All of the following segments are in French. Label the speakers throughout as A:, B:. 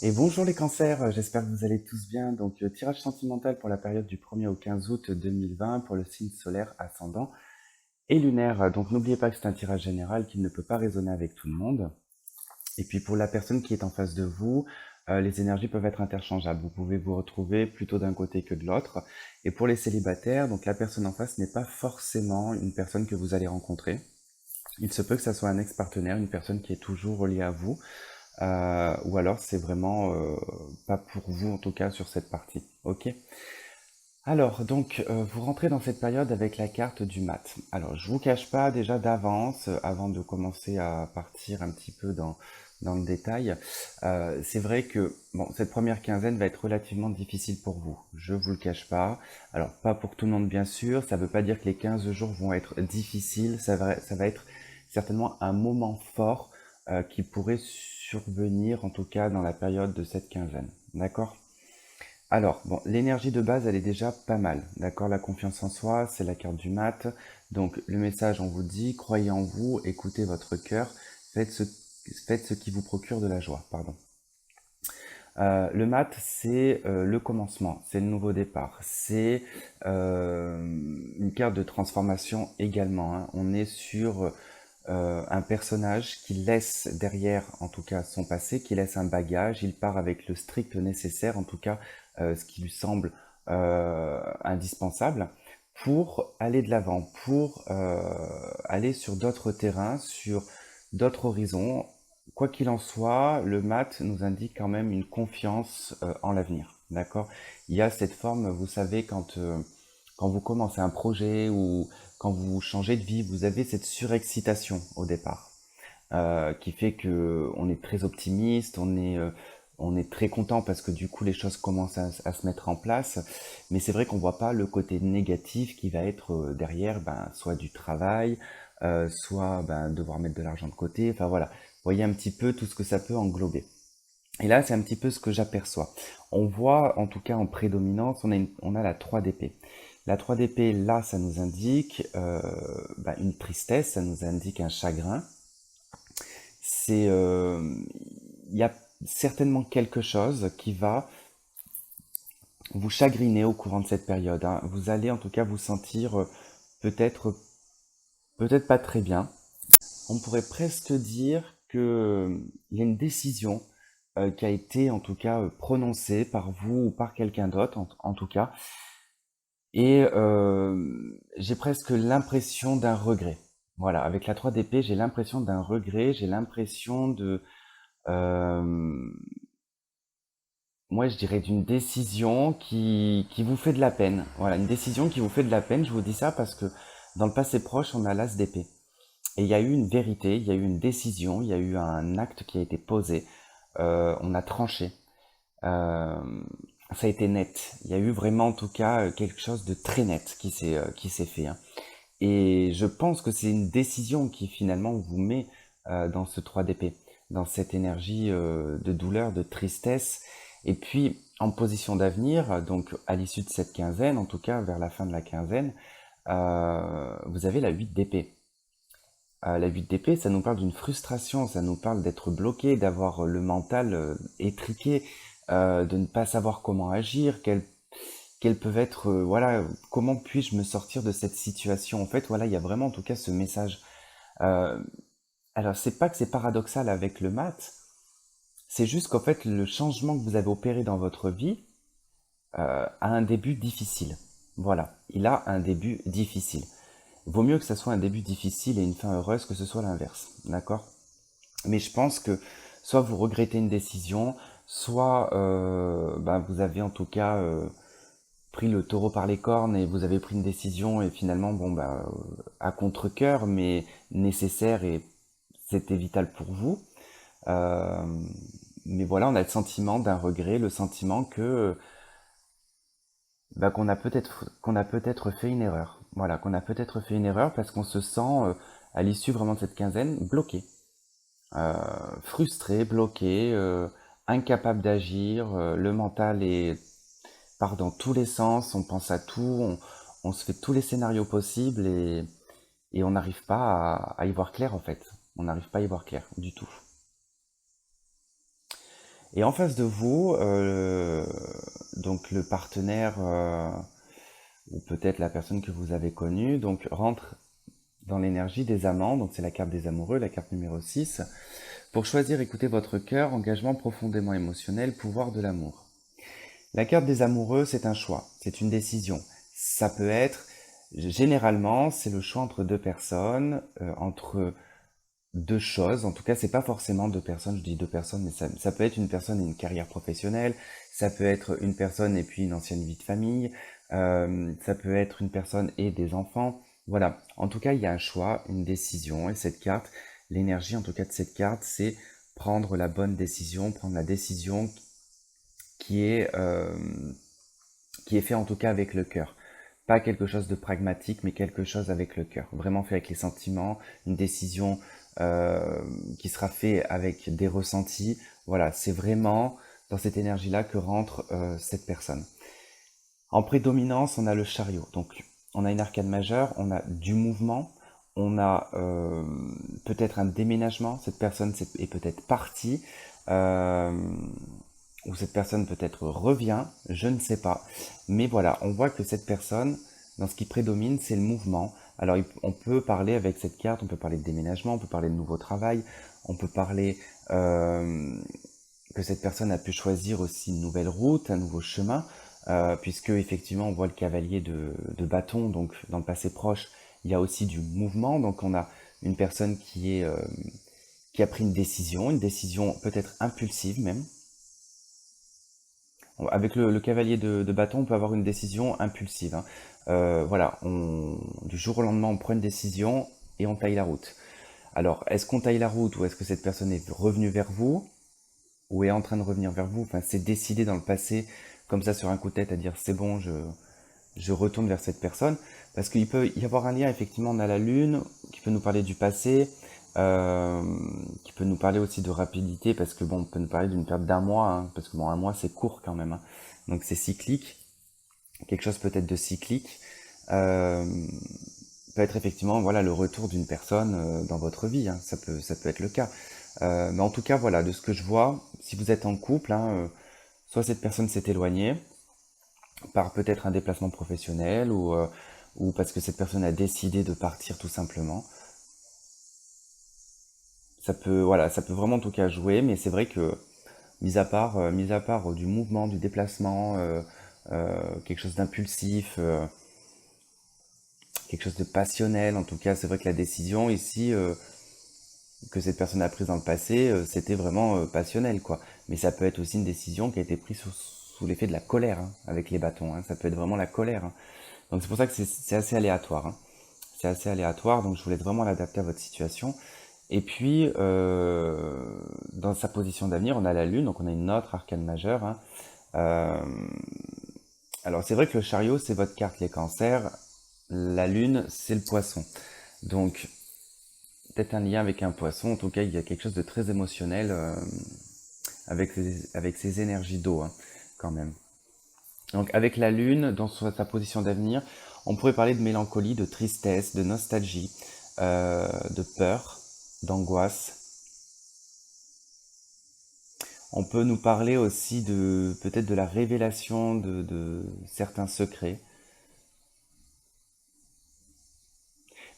A: Et bonjour les cancers, j'espère que vous allez tous bien. Donc, tirage sentimental pour la période du 1er au 15 août 2020 pour le signe solaire ascendant et lunaire. Donc, n'oubliez pas que c'est un tirage général qui ne peut pas résonner avec tout le monde. Et puis, pour la personne qui est en face de vous, les énergies peuvent être interchangeables. Vous pouvez vous retrouver plutôt d'un côté que de l'autre. Et pour les célibataires, donc la personne en face n'est pas forcément une personne que vous allez rencontrer. Il se peut que ça soit un ex-partenaire, une personne qui est toujours reliée à vous. Ou alors c'est vraiment pas pour vous en tout cas sur cette partie. Ok. Alors donc vous rentrez dans cette période avec la carte du mat. Alors je vous cache pas déjà d'avance, avant de commencer à partir un petit peu dans le détail, c'est vrai que bon cette première quinzaine va être relativement difficile pour vous. Je vous le cache pas. Alors pas pour tout le monde bien sûr. Ça veut pas dire que les 15 jours vont être difficiles. Ça va être certainement un moment fort qui pourrait survenir, en tout cas dans la période de cette quinzaine. D'accord? Alors, bon, l'énergie de base, elle est déjà pas mal. D'accord? La confiance en soi, c'est la carte du mat. Donc, le message, on vous dit, croyez en vous, écoutez votre cœur, faites ce qui vous procure de la joie. Pardon. Le mat, c'est le commencement, c'est le nouveau départ, c'est une carte de transformation également, hein. On est sur un personnage qui laisse derrière, en tout cas, son passé, qui laisse un bagage, il part avec le strict nécessaire, en tout cas, ce qui lui semble indispensable, pour aller de l'avant, pour aller sur d'autres terrains, sur d'autres horizons. Quoi qu'il en soit, le mat nous indique quand même une confiance en l'avenir, d'accord? Il y a cette forme, vous savez, quand vous commencez un projet ou quand vous changez de vie, vous avez cette surexcitation au départ, qui fait que on est très optimiste, on est très content parce que du coup les choses commencent à se mettre en place, mais c'est vrai qu'on voit pas le côté négatif qui va être derrière, ben, soit du travail, soit ben, devoir mettre de l'argent de côté, enfin voilà, vous voyez un petit peu tout ce que ça peut englober. Et là, c'est un petit peu ce que j'aperçois. On voit, en tout cas en prédominance, on a la 3 d'épée. La 3 d'épée, là, ça nous indique bah, une tristesse, ça nous indique un chagrin. C'est, il y a certainement quelque chose qui va vous chagriner au courant de cette période, hein. Vous allez en tout cas vous sentir peut-être, peut-être pas très bien. On pourrait presque dire que il y a une décision qui a été en tout cas prononcée par vous ou par quelqu'un d'autre en tout cas, et j'ai presque l'impression d'un regret. Voilà, avec la 3 d'épée, j'ai l'impression d'un regret, j'ai l'impression de, euh, moi je dirais d'une décision qui vous fait de la peine. Voilà, une décision qui vous fait de la peine. Je vous dis ça parce que dans le passé proche, on a l'as d'épée. Et il y a eu une vérité, il y a eu une décision, il y a eu un acte qui a été posé, on a tranché. Euh, Ça a été net. Il y a eu vraiment en tout cas quelque chose de très net qui s'est fait, hein. Et je pense que c'est une décision qui finalement vous met dans ce 3 d'épée, dans cette énergie de douleur, de tristesse. Et puis en position d'avenir, donc à l'issue de cette quinzaine, en tout cas vers la fin de la quinzaine, vous avez la 8 d'épée. La 8 d'épée, ça nous parle d'une frustration, ça nous parle d'être bloqué, d'avoir le mental étriqué, de ne pas savoir comment agir, quelles peuvent être, voilà, comment puis-je me sortir de cette situation. En fait, voilà, il y a vraiment en tout cas ce message. Euh, alors, c'est pas que c'est paradoxal avec le mat, c'est juste qu'en fait, le changement que vous avez opéré dans votre vie a un début difficile. Voilà, il a un début difficile. Vaut mieux que ça soit un début difficile et une fin heureuse que ce soit l'inverse, d'accord? Mais je pense que soit vous regrettez une décision, soit ben, vous avez en tout cas pris le taureau par les cornes et vous avez pris une décision et finalement, bon, ben, à contre-cœur, mais nécessaire et c'était vital pour vous. Euh, mais voilà, on a le sentiment d'un regret, le sentiment que bah, qu'on a peut-être fait une erreur. Voilà, qu'on a peut-être fait une erreur parce qu'on se sent à l'issue vraiment de cette quinzaine bloqué, euh, frustré, bloqué, incapable d'agir. Le mental part dans tous les sens, on pense à tout, on se fait tous les scénarios possibles et on n'arrive pas à y voir clair en fait. On n'arrive pas à y voir clair du tout. Et en face de vous, donc le partenaire ou peut-être la personne que vous avez connue, donc rentre dans l'énergie des amants, donc c'est la carte des amoureux, la carte numéro 6. Pour choisir, écoutez votre cœur, engagement profondément émotionnel, pouvoir de l'amour. La carte des amoureux, c'est un choix, c'est une décision. Ça peut être, généralement, c'est le choix entre deux personnes, entre deux choses. En tout cas, c'est pas forcément deux personnes, je dis deux personnes, mais ça peut être une personne et une carrière professionnelle, ça peut être une personne et puis une ancienne vie de famille, ça peut être une personne et des enfants. Voilà. En tout cas, il y a un choix, une décision, et cette carte, l'énergie en tout cas de cette carte, c'est prendre la bonne décision, prendre la décision qui est, euh, qui est fait en tout cas avec le cœur. Pas quelque chose de pragmatique, mais quelque chose avec le cœur. Vraiment fait avec les sentiments, une décision qui sera faite avec des ressentis. Voilà, c'est vraiment dans cette énergie-là que rentre cette personne. En prédominance, on a le chariot. Donc, on a une arcane majeure, on a du mouvement, on a peut-être un déménagement. Cette personne est peut-être partie. Euh, ou cette personne peut-être revient, je ne sais pas. Mais voilà, on voit que cette personne, dans ce qui prédomine, c'est le mouvement. Alors on peut parler avec cette carte, on peut parler de déménagement, on peut parler de nouveau travail, on peut parler que cette personne a pu choisir aussi une nouvelle route, un nouveau chemin, puisque effectivement on voit le cavalier de bâton, donc dans le passé proche, il y a aussi du mouvement, donc on a une personne qui a pris une décision peut-être impulsive même, avec le cavalier de bâton, on peut avoir une décision impulsive, hein. Voilà, du jour au lendemain, on prend une décision et on taille la route. Alors, est-ce qu'on taille la route ou est-ce que cette personne est revenue vers vous ou est en train de revenir vers vous? Enfin, c'est décidé dans le passé, comme ça sur un coup de tête, à dire c'est bon, je retourne vers cette personne. Parce qu'il peut y avoir un lien, effectivement, on a la lune qui peut nous parler du passé, euh, qui peut nous parler aussi de rapidité, parce que bon, on peut nous parler d'une période d'un mois, hein, parce que bon, un mois c'est court quand même, hein. Donc c'est cyclique, quelque chose peut-être de cyclique. Euh, Peut être effectivement voilà le retour d'une personne dans votre vie, hein, ça peut être le cas. Mais en tout cas voilà, de ce que je vois, si vous êtes en couple, hein, soit cette personne s'est éloignée par peut-être un déplacement professionnel ou parce que cette personne a décidé de partir tout simplement. Voilà, ça peut vraiment en tout cas jouer, mais c'est vrai que mis à part du mouvement, du déplacement, quelque chose d'impulsif, quelque chose de passionnel, en tout cas, c'est vrai que la décision ici que cette personne a prise dans le passé, c'était vraiment passionnel, quoi. Mais ça peut être aussi une décision qui a été prise sous l'effet de la colère, hein, avec les bâtons, hein. Ça peut être vraiment la colère, hein. Donc c'est pour ça que c'est assez aléatoire, hein. C'est assez aléatoire, donc je voulais vraiment l'adapter à votre situation. Et puis, dans sa position d'avenir, on a la Lune, donc on a une autre arcane majeure, hein. Euh, alors c'est vrai que le chariot, c'est votre carte, les cancers. La Lune, c'est le poisson. Donc, peut-être un lien avec un poisson. En tout cas, il y a quelque chose de très émotionnel avec ces énergies d'eau, hein, quand même. Donc, avec la Lune, dans sa position d'avenir, on pourrait parler de mélancolie, de tristesse, de nostalgie, de peur, d'angoisse. On peut nous parler aussi de peut-être de la révélation de certains secrets.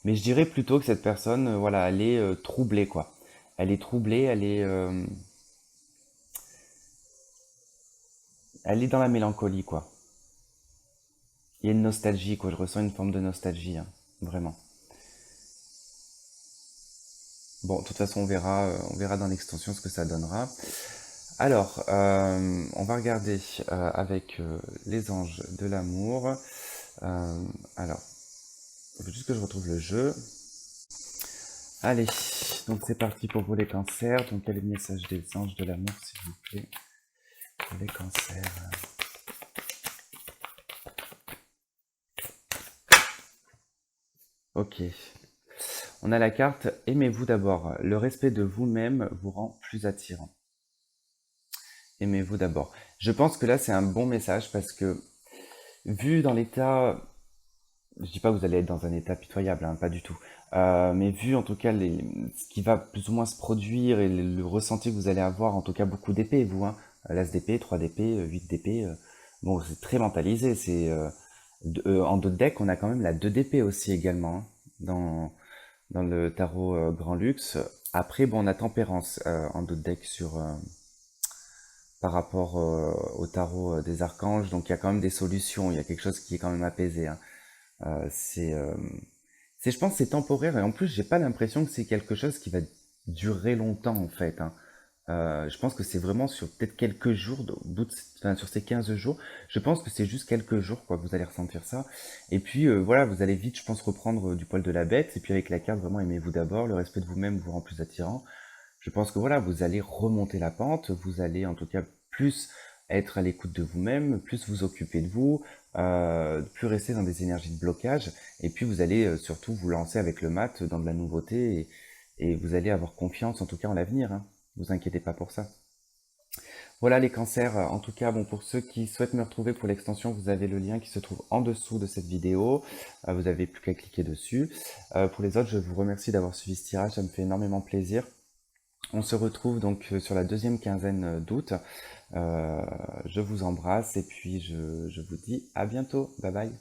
A: Mais je dirais plutôt que cette personne, voilà, elle est troublée, quoi. Elle est troublée, elle est dans la mélancolie, quoi. Il y a une nostalgie, quoi. Je ressens une forme de nostalgie, hein, vraiment. Bon, de toute façon, on verra dans l'extension ce que ça donnera. Alors, on va regarder avec les anges de l'amour. Euh, alors, il faut juste que je retrouve le jeu. Allez, donc c'est parti pour vous les cancers. Donc, quel est le message des anges de l'amour, s'il vous plaît, pour les cancers? Ok. On a la carte aimez-vous d'abord. Le respect de vous-même vous rend plus attirant. Aimez-vous d'abord. Je pense que là, c'est un bon message parce que, vu dans l'état, je dis pas que vous allez être dans un état pitoyable, hein, pas du tout. Mais vu en tout cas ce qui va plus ou moins se produire et le ressenti que vous allez avoir, en tout cas beaucoup d'épée, vous, hein. l'As d'épée, 3 d'épée, 8 d'épée. Bon, c'est très mentalisé. En dos de deck, on a quand même la 2 d'épée aussi également, hein, dans le tarot Grand Luxe. Après, bon, on a Tempérance en dos de deck par rapport au tarot des archanges. Donc il y a quand même des solutions, il y a quelque chose qui est quand même apaisé, hein. Euh, c'est, euh, je pense, que c'est temporaire et en plus, j'ai pas l'impression que c'est quelque chose qui va durer longtemps en fait, hein. Je pense que c'est vraiment sur peut-être quelques jours, enfin, sur ces 15 jours, je pense que c'est juste quelques jours quoi, que vous allez ressentir ça. Et puis voilà, vous allez vite, je pense, reprendre du poil de la bête. Et puis avec la carte, vraiment, aimez-vous d'abord, le respect de vous-même vous rend plus attirant. Je pense que voilà, vous allez remonter la pente, vous allez en tout cas plus être à l'écoute de vous-même, plus vous occuper de vous, plus rester dans des énergies de blocage, et puis vous allez surtout vous lancer avec le mat dans de la nouveauté, et vous allez avoir confiance en tout cas en l'avenir, hein. Vous inquiétez pas pour ça. Voilà les cancers, en tout cas bon, pour ceux qui souhaitent me retrouver pour l'extension, vous avez le lien qui se trouve en dessous de cette vidéo. Vous n'avez plus qu'à cliquer dessus. Pour les autres, je vous remercie d'avoir suivi ce tirage, ça me fait énormément plaisir. On se retrouve donc sur la deuxième quinzaine d'août. Je vous embrasse et puis je vous dis à bientôt. Bye bye.